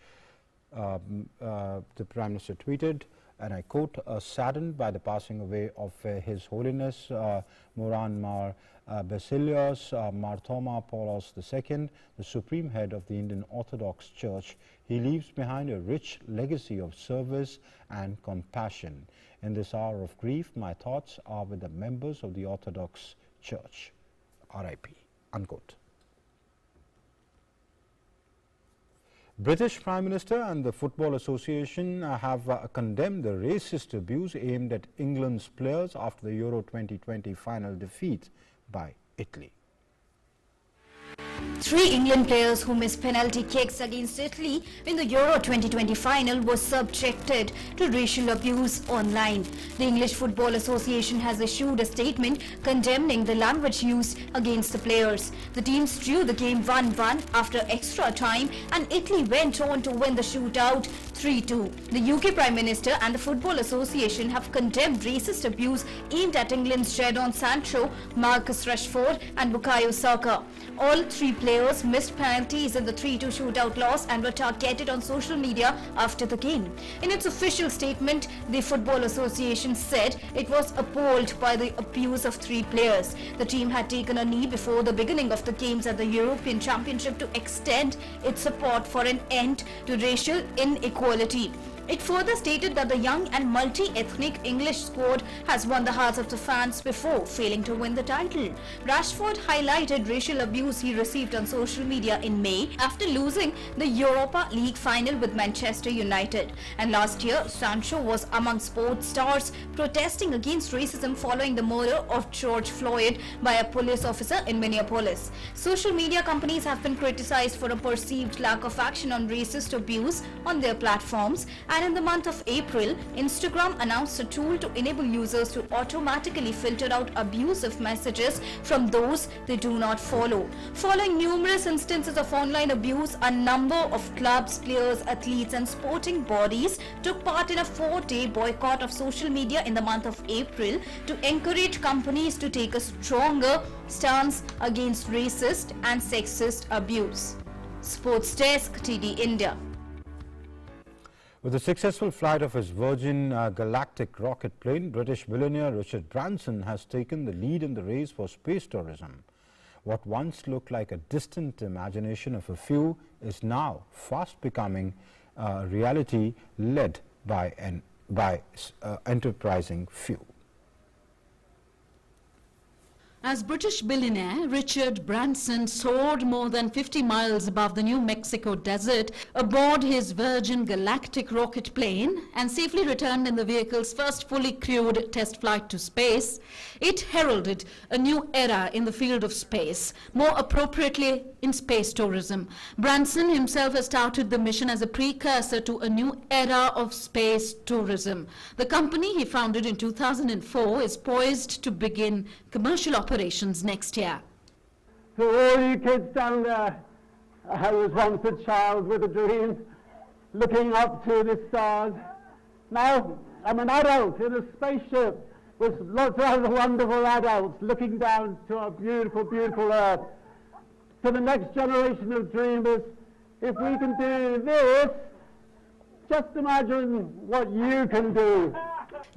The Prime Minister tweeted, and I quote, saddened by the passing away of His Holiness Moran Mar Basilios Marthoma Paulus II, the Supreme Head of the Indian Orthodox Church, he leaves behind a rich legacy of service and compassion. In this hour of grief, my thoughts are with the members of the Orthodox Church. R.I.P. Unquote. British Prime Minister and the Football Association have condemned the racist abuse aimed at England's players after the Euro 2020 final defeat by Italy. 3 England players who missed penalty kicks against Italy in the Euro 2020 final were subjected to racial abuse online. The English Football Association has issued a statement condemning the language used against the players. The teams drew the game 1-1 after extra time, and Italy went on to win the shootout 3-2. The UK Prime Minister and the Football Association have condemned racist abuse aimed at England's Jadon Sancho, Marcus Rashford and Bukayo Saka. All 3 players missed penalties in the 3-2 shootout loss and were targeted on social media after the game. In its official statement, the Football Association said it was appalled by the abuse of 3 players. The team had taken a knee before the beginning of the games at the European Championship to extend its support for an end to racial inequality. It further stated that the young and multi-ethnic English squad has won the hearts of the fans before failing to win the title. Rashford highlighted racial abuse he received on social media in May after losing the Europa League final with Manchester United. And last year, Sancho was among sports stars protesting against racism following the murder of George Floyd by a police officer in Minneapolis. Social media companies have been criticized for a perceived lack of action on racist abuse on their platforms. And in the month of April, Instagram announced a tool to enable users to automatically filter out abusive messages from those they do not follow. Following numerous instances of online abuse, a number of clubs, players, athletes and sporting bodies took part in a 4-day boycott of social media in the month of April to encourage companies to take a stronger stance against racist and sexist abuse. Sports Desk, TD India. With the successful flight of his Virgin Galactic rocket plane, British billionaire Richard Branson has taken the lead in the race for space tourism. What once looked like a distant imagination of a few is now fast becoming a reality led by enterprising few. As British billionaire Richard Branson soared more than 50 miles above the New Mexico desert aboard his Virgin Galactic rocket plane and safely returned in the vehicle's first fully crewed test flight to space, it heralded a new era in the field of space, more appropriately in space tourism. Branson himself has touted the mission as a precursor to a new era of space tourism. The company he founded in 2004 is poised to begin commercial operations next year. For all you kids down there, I was once a child with a dream, looking up to the stars. Now I'm an adult in a spaceship with lots of other wonderful adults looking down to our beautiful, beautiful Earth. To the next generation of dreamers, if we can do this, just imagine what you can do.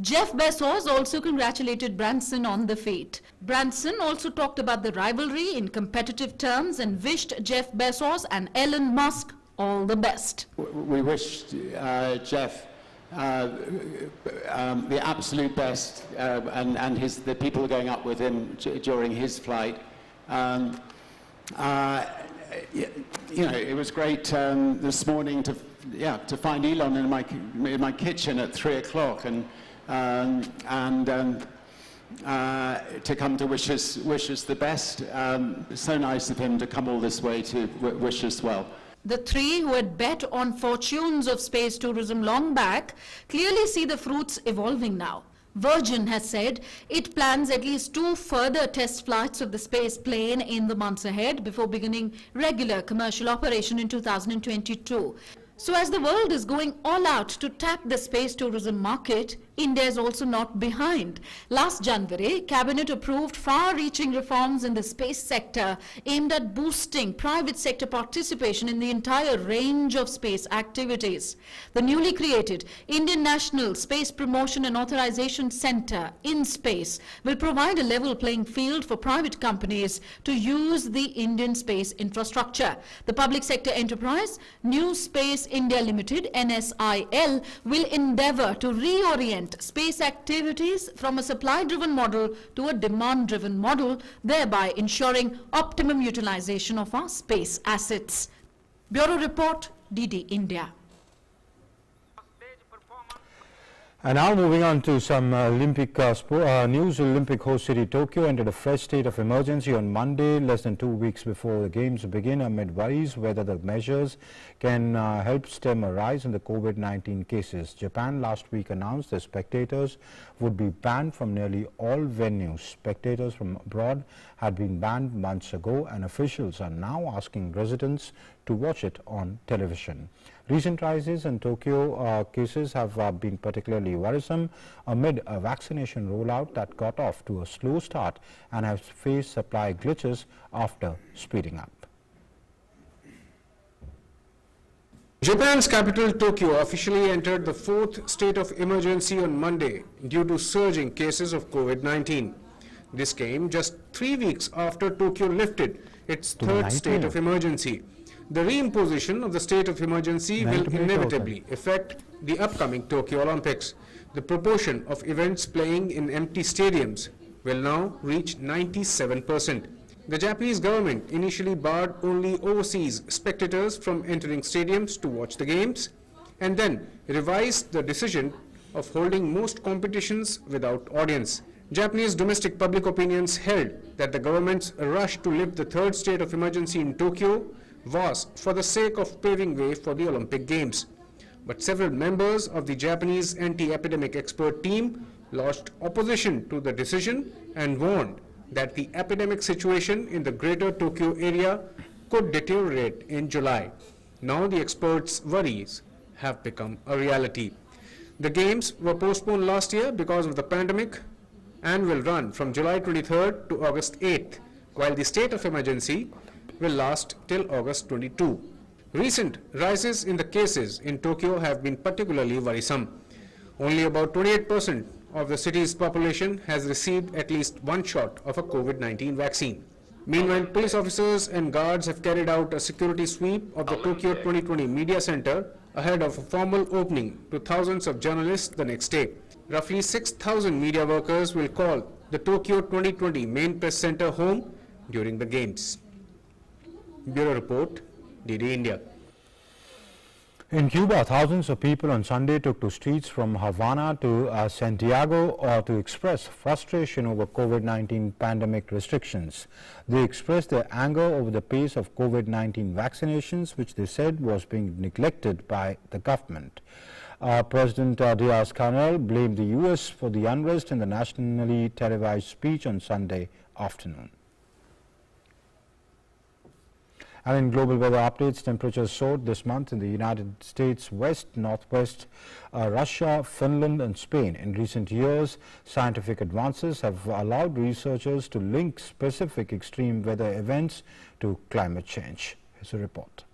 Jeff Bezos also congratulated Branson on the feat. Branson also talked about the rivalry in competitive terms and wished Jeff Bezos and Elon Musk all the best. We wish Jeff the absolute best, and the people are going up with him during his flight. You know, it was great this morning to find Elon in my kitchen at 3 o'clock and to come to wish us the best. So nice of him to come all this way to wish us well. The three who had bet on fortunes of space tourism long back clearly see the fruits evolving now. Virgin has said it plans at least 2 further test flights of the space plane in the months ahead before beginning regular commercial operation in 2022. So as the world is going all out to tap the space tourism market, India is also not behind. Last January, Cabinet approved far-reaching reforms in the space sector aimed at boosting private sector participation in the entire range of space activities. The newly created Indian National Space Promotion and Authorization Centre, InSpace, will provide a level playing field for private companies to use the Indian space infrastructure. The public sector enterprise, New Space India Limited, NSIL, will endeavour to reorient space activities from a supply-driven model to a demand-driven model, thereby ensuring optimum utilization of our space assets. Bureau Report, DD India. And now moving on to some Olympic news. Olympic host city Tokyo entered a fresh state of emergency on Monday, less than 2 weeks before the games begin, amid worries whether the measures can help stem a rise in the COVID-19 cases. Japan last week announced that spectators would be banned from nearly all venues. Spectators from abroad had been banned months ago, and officials are now asking residents to watch it on television. Recent rises in Tokyo cases have been particularly worrisome amid a vaccination rollout that got off to a slow start and has faced supply glitches after speeding up. Japan's capital Tokyo officially entered the 4th state of emergency on Monday due to surging cases of COVID-19. This came just 3 weeks after Tokyo lifted its 3rd state of emergency. The reimposition of the state of emergency will inevitably affect the upcoming Tokyo Olympics. The proportion of events playing in empty stadiums will now reach 97%. The Japanese government initially barred only overseas spectators from entering stadiums to watch the games, and then revised the decision of holding most competitions without audience. Japanese domestic public opinions held that the government's rush to lift the 3rd state of emergency in Tokyo was for the sake of paving way for the Olympic Games. But several members of the Japanese anti-epidemic expert team lodged opposition to the decision and warned that the epidemic situation in the greater Tokyo area could deteriorate in July. Now the experts' worries have become a reality. The Games were postponed last year because of the pandemic and will run from July 23rd to August 8th, while the state of emergency will last till August 22. Recent rises in the cases in Tokyo have been particularly worrisome. Only about 28% of the city's population has received at least 1 shot of a COVID-19 vaccine. Meanwhile, police officers and guards have carried out a security sweep of the Tokyo 2020 Media Center ahead of a formal opening to thousands of journalists the next day. Roughly 6,000 media workers will call the Tokyo 2020 Main Press Center home during the Games. Bureau Report, DD India. In Cuba, thousands of people on Sunday took to streets from Havana to Santiago to express frustration over COVID-19 pandemic restrictions. They expressed their anger over the pace of COVID-19 vaccinations, which they said was being neglected by the government. President Diaz-Canel blamed the U.S. for the unrest in the nationally televised speech on Sunday afternoon. And in global weather updates, temperatures soared this month in the United States West, Northwest, Russia, Finland and Spain. In recent years, scientific advances have allowed researchers to link specific extreme weather events to climate change. Here's a report.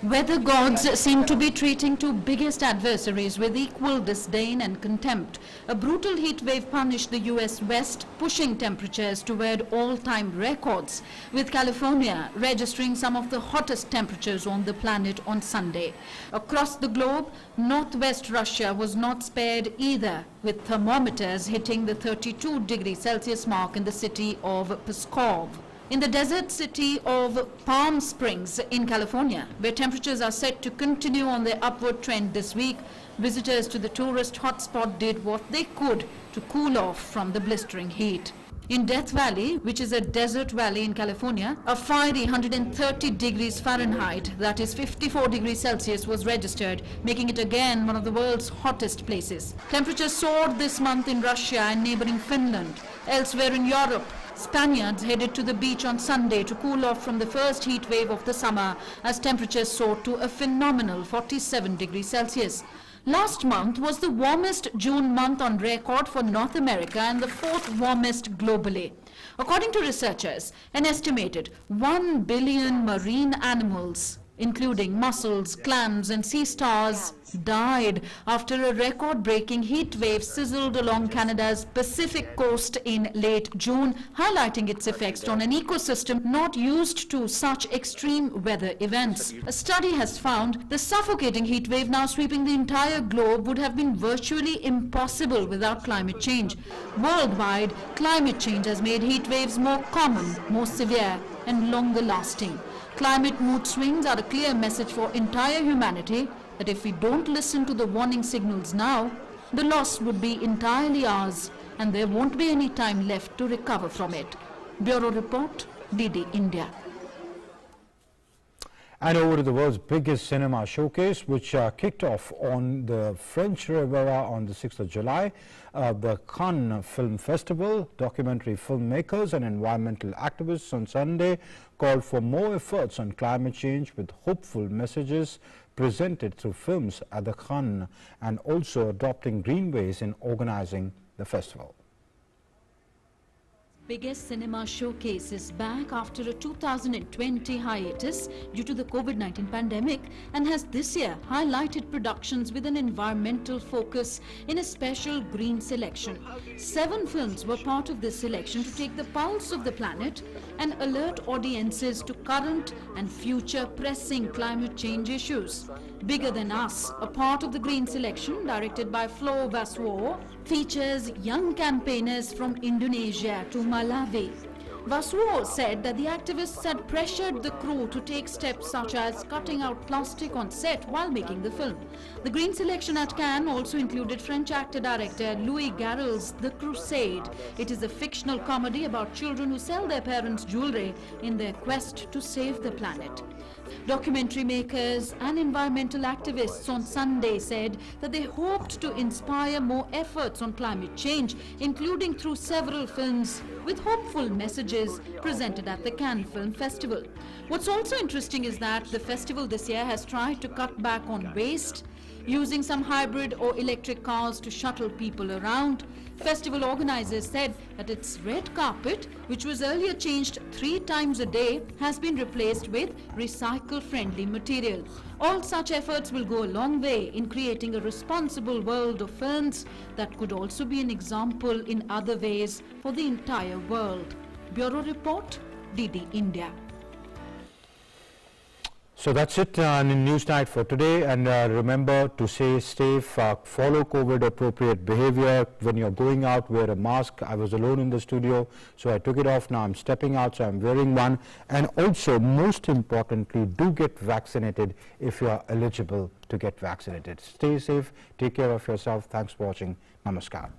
Weather gods seem to be treating two biggest adversaries with equal disdain and contempt. A brutal heat wave punished the US West, pushing temperatures toward all-time records, with California registering some of the hottest temperatures on the planet on Sunday. Across the globe, northwest Russia was not spared either, with thermometers hitting the 32°C mark in the city of Pskov. In the desert city of Palm Springs in California, where temperatures are set to continue on their upward trend this week, visitors to the tourist hotspot did what they could to cool off from the blistering heat. In Death Valley, which is a desert valley in California, a fiery 130 degrees Fahrenheit, that is 54°C, was registered, making it again one of the world's hottest places. Temperatures soared this month in Russia and neighboring Finland. Elsewhere in Europe, Spaniards headed to the beach on Sunday to cool off from the first heat wave of the summer as temperatures soared to a phenomenal 47°C. Last month was the warmest June month on record for North America and the fourth warmest globally. According to researchers, an estimated 1 billion marine animals, including mussels, clams and sea stars, died after a record-breaking heat wave sizzled along Canada's Pacific coast in late June, highlighting its effects on an ecosystem not used to such extreme weather events. A study has found the suffocating heat wave now sweeping the entire globe would have been virtually impossible without climate change. Worldwide, climate change has made heat waves more common, more severe and longer lasting. Climate mood swings are a clear message for entire humanity that if we don't listen to the warning signals now, the loss would be entirely ours and there won't be any time left to recover from it. Bureau Report, DD India. And over to the world's biggest cinema showcase, which kicked off on the French Riviera on the 6th of July. The Cannes Film Festival, documentary filmmakers and environmental activists on Sunday called for more efforts on climate change with hopeful messages presented through films at the Cannes and also adopting green ways in organizing the festival. Biggest cinema showcase is back after a 2020 hiatus due to the COVID-19 pandemic and has this year highlighted productions with an environmental focus in a special green selection. 7 films were part of this selection to take the pulse of the planet and alert audiences to current and future pressing climate change issues. Bigger Than Us, a part of the green selection directed by Flo Vasuo, features young campaigners from Indonesia to Malawi. Vasuo said that the activists had pressured the crew to take steps such as cutting out plastic on set while making the film. The green selection at Cannes also included French actor-director Louis Garrel's The Crusade. It is a fictional comedy about children who sell their parents' jewelry in their quest to save the planet. Documentary makers and environmental activists on Sunday said that they hoped to inspire more efforts on climate change, including through several films with hopeful messages presented at the Cannes Film Festival. What's also interesting is that the festival this year has tried to cut back on waste, using some hybrid or electric cars to shuttle people around. Festival organizers said that its red carpet, which was earlier changed 3 times a day, has been replaced with recycle-friendly material. All such efforts will go a long way in creating a responsible world of films that could also be an example in other ways for the entire world. Bureau Report, DD India. So that's it in Newsnight for today, and remember to stay safe, follow COVID appropriate behavior. When you're going out, wear a mask. I was alone in the studio, so I took it off. Now I'm stepping out, so I'm wearing one. And also, most importantly, do get vaccinated if you are eligible to get vaccinated. Stay safe, take care of yourself. Thanks for watching. Namaskar.